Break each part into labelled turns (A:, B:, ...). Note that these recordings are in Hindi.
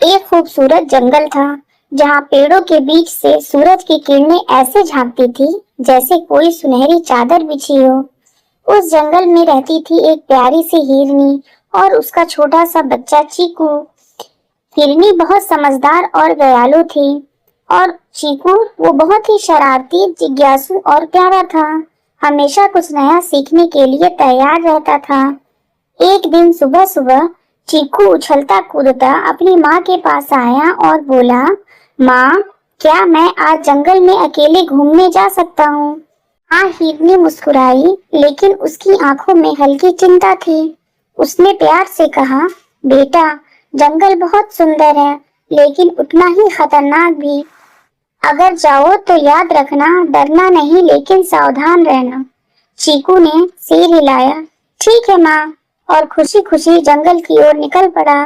A: एक खूबसूरत जंगल था जहाँ पेड़ों के बीच से सूरज की किरणें ऐसे झांकती थी जैसे कोई सुनहरी चादर बिछी हो। उस जंगल में रहती थी एक प्यारी सी हिरनी और उसका छोटा सा बच्चा चीकू। हिरनी बहुत समझदार और दयालु थी और चीकू वो बहुत ही शरारती, जिज्ञासु और प्यारा था। हमेशा कुछ नया सीखने के लिए तैयार रहता था। एक दिन सुबह सुबह चीकू उछलता कूदता अपनी माँ के पास आया और बोला, माँ, क्या मैं आज जंगल में अकेले घूमने जा सकता हूँ? हाँ, हिरनी मुस्कुराई, लेकिन उसकी आंखों में हल्की चिंता थी। उसने प्यार से कहा, बेटा, जंगल बहुत सुंदर है, लेकिन उतना ही खतरनाक भी। अगर जाओ तो याद रखना, डरना नहीं लेकिन सावधान रहना। चीकू ने सिर हिलाया। ठीक है माँ, और खुशी खुशी जंगल की ओर निकल पड़ा।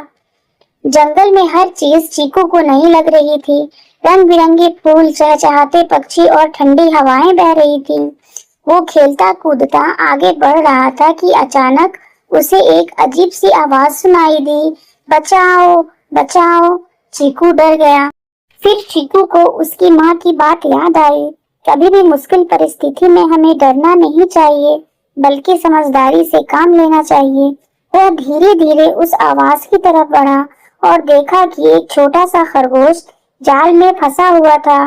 A: जंगल में हर चीज चीकू को नहीं लग रही थी। रंग बिरंगे फूल, चहचहाते पक्षी और ठंडी हवाएं बह रही थी। वो खेलता कूदता आगे बढ़ रहा था कि अचानक उसे एक अजीब सी आवाज सुनाई दी, बचाओ बचाओ। चीकू डर गया। फिर चीकू को उसकी माँ की बात याद आई। कभी भी मुश्किल परिस्थिति में हमें डरना नहीं चाहिए, बल्कि समझदारी से काम लेना चाहिए। वह धीरे धीरे उस आवाज की तरफ बढ़ा और देखा कि एक छोटा सा खरगोश जाल में फंसा हुआ था।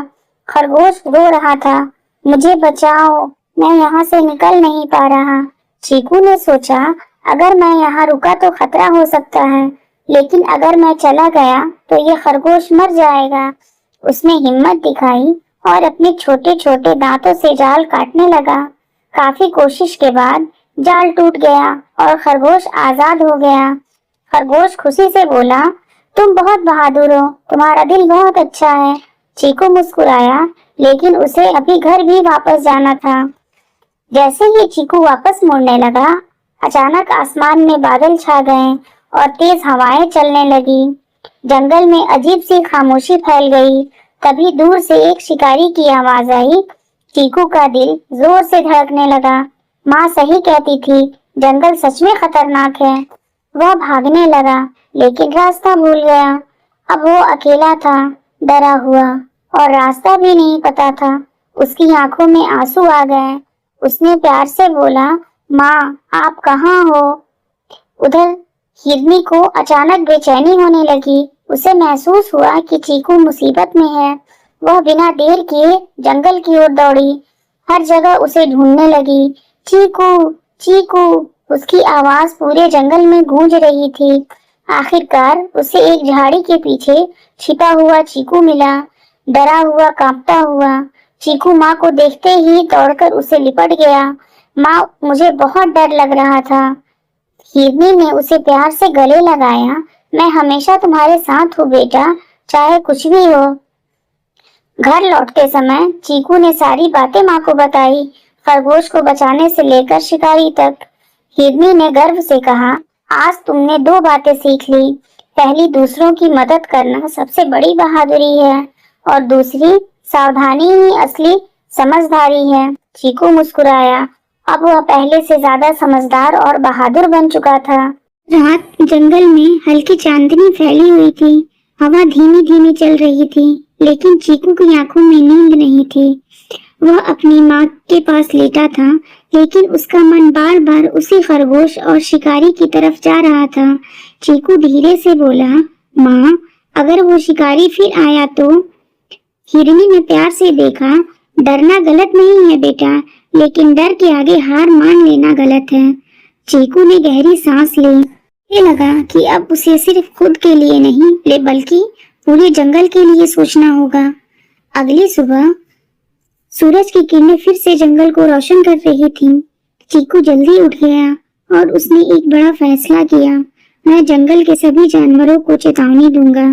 A: खरगोश रो रहा था, मुझे बचाओ, मैं यहाँ से निकल नहीं पा रहा। चीकू ने सोचा, अगर मैं यहाँ रुका तो खतरा हो सकता है, लेकिन अगर मैं चला गया तो ये खरगोश मर जाएगा। उसने हिम्मत दिखाई और अपने छोटे छोटे दांतों से जाल काटने लगा। काफी कोशिश के बाद जाल टूट गया और खरगोश आजाद हो गया। खरगोश खुशी से बोला, तुम बहुत बहादुर हो, तुम्हारा दिल बहुत अच्छा है। चीकू मुस्कुराया, लेकिन उसे अभी घर भी वापस जाना था। जैसे ही चीकू वापस मुड़ने लगा, अचानक आसमान में बादल छा गए और तेज हवाएं चलने लगी। जंगल में अजीब सी खामोशी फैल गई। तभी दूर से एक शिकारी की आवाज आई। चीकू का दिल जोर से धड़कने लगा। माँ सही कहती थी, जंगल सच में खतरनाक है। वह भागने लगा, लेकिन रास्ता भूल गया। अब वो अकेला था, डरा हुआ, और रास्ता भी नहीं पता था। उसकी आंखों में आंसू आ गए। उसने प्यार से बोला, माँ, आप कहाँ हो? उधर हिरनी को अचानक बेचैनी होने लगी। उसे महसूस हुआ कि चीकू मुसीबत में है। वह बिना देर किए जंगल की ओर दौड़ी। हर जगह उसे ढूंढने लगी। चीकू, चीकू, उसकी आवाज पूरे जंगल में गूंज रही थी। आखिरकार उसे एक झाड़ी के पीछे छिपा हुआ चीकू मिला, डरा हुआ, कांपता हुआ। चीकू माँ को देखते ही दौड़कर उसे लिपट गया। माँ, मुझे बहुत डर लग रहा था। हिरनी ने उसे प्यार से गले लगाया। मैं हमेशा तुम्हारे साथ हूँ बेटा, चाहे कुछ भी हो। घर लौटते समय चीकू ने सारी बातें माँ को बताई, खरगोश को बचाने से लेकर शिकारी तक। हिरनी ने गर्व से कहा, आज तुमने दो बातें सीख ली। पहली, दूसरों की मदद करना सबसे बड़ी बहादुरी है, और दूसरी, सावधानी ही असली समझदारी है। चीकू मुस्कुराया। अब वह पहले से ज्यादा समझदार और बहादुर बन चुका था। रात जंगल में हल्की चांदनी फैली हुई थी। हवा धीमी धीमी चल रही थी, लेकिन चीकू की आंखों में नींद नहीं थी। वह अपनी माँ के पास लेटा था, लेकिन उसका मन बार बार उसी खरगोश और शिकारी की तरफ जा रहा था। चीकू धीरे से बोला, माँ, अगर वो शिकारी फिर आया तो? हिरनी ने प्यार से देखा। डरना गलत नहीं है बेटा, लेकिन डर के आगे हार मान लेना गलत है। चीकू ने गहरी सांस ली। ये लगा कि अब उसे सिर्फ खुद के लिए नहीं, बल्कि पूरे जंगल के लिए सोचना होगा। अगली सुबह सूरज की किरणें फिर से जंगल को रोशन कर रही थीं। चीकू जल्दी उठ गया और उसने एक बड़ा फैसला किया। मैं जंगल के सभी जानवरों को चेतावनी दूंगा।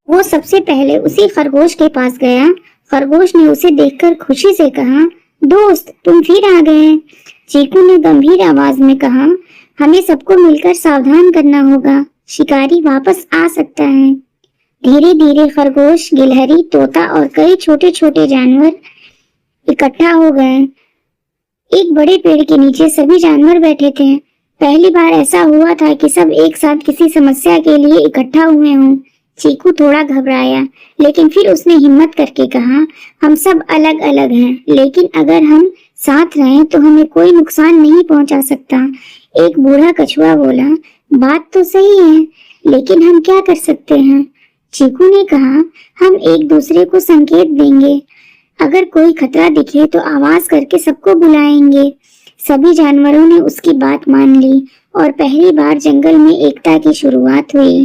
A: वो सबसे पहले उसी खरगोश के पास गया। खरगोश ने उसे देखकर खुशी से कहा, दोस्त, तुम फिर आ गए। चीकू ने गंभीर आवाज में कहा, हमें सबको मिलकर सावधान करना होगा, शिकारी वापस आ सकता है। धीरे धीरे खरगोश, गिलहरी, तोता और कई छोटे छोटे जानवर इकट्ठा हो गए। एक बड़े पेड़ के नीचे सभी जानवर बैठे थे। पहली बार ऐसा हुआ था कि सब एक साथ किसी समस्या के लिए इकट्ठा हुए हों। चीकू थोड़ा घबराया, लेकिन फिर उसने हिम्मत करके कहा, हम सब अलग अलग हैं, लेकिन अगर हम साथ रहें तो हमें कोई नुकसान नहीं पहुंचा सकता। एक बूढ़ा कछुआ बोला, बात तो सही है, लेकिन हम क्या कर सकते हैं? चीकू ने कहा, हम एक दूसरे को संकेत देंगे। अगर कोई खतरा दिखे तो आवाज करके सबको बुलाएंगे। सभी जानवरों ने उसकी बात मान ली और पहली बार जंगल में एकता की शुरुआत हुई।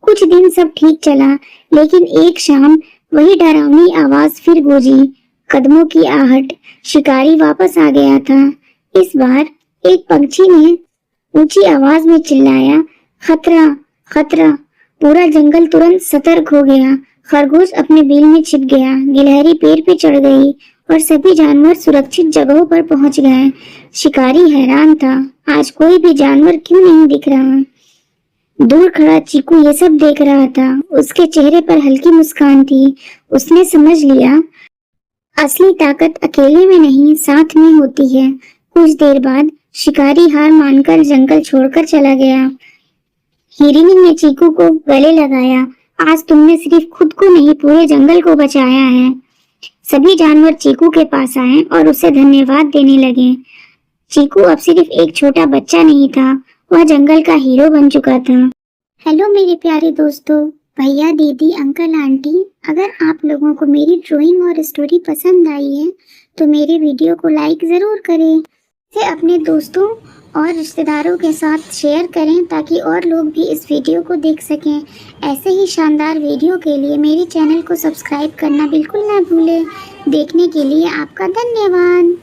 A: कुछ दिन सब ठीक चला, लेकिन एक शाम वही डरावनी आवाज फिर गूंजी, कदमों की आहट। शिकारी वापस आ गया था। इस बार एक पंछी ने ऊंची आवाज में चिल्लाया, खतरा, खतरा। पूरा जंगल तुरंत सतर्क हो गया। खरगोश अपने बिल में छिप गया, गिलहरी पेड़ पे चढ़ गई और सभी जानवर सुरक्षित जगहों पर पहुंच गए। शिकारी हैरान था, आज कोई भी जानवर क्यों नहीं दिख रहा। दूर खड़ा चीकू ये सब देख रहा था। उसके चेहरे पर हल्की मुस्कान थी। उसने समझ लिया, असली ताकत अकेले में नहीं, साथ में होती है। कुछ देर बाद शिकारी हार मानकर जंगल छोड़कर चला गया। हिरनी ने चीकू को गले लगाया, आज तुमने सिर्फ खुद को नहीं, पूरे जंगल को बचाया है। सभी जानवर चीकू के पास आए और उसे धन्यवाद देने लगे। चीकू अब सिर्फ एक छोटा बच्चा नहीं था, वह जंगल का हीरो बन चुका था। हेलो मेरे प्यारे दोस्तों, भैया, दीदी, अंकल, आंटी, अगर आप लोगों को मेरी ड्राइंग और स्टोरी पसंद आई है तो मेरे वीडियो को लाइक ज़रूर करें। इसे अपने दोस्तों और रिश्तेदारों के साथ शेयर करें ताकि और लोग भी इस वीडियो को देख सकें। ऐसे ही शानदार वीडियो के लिए मेरे चैनल को सब्सक्राइब करना बिल्कुल ना भूलें। देखने के लिए आपका धन्यवाद।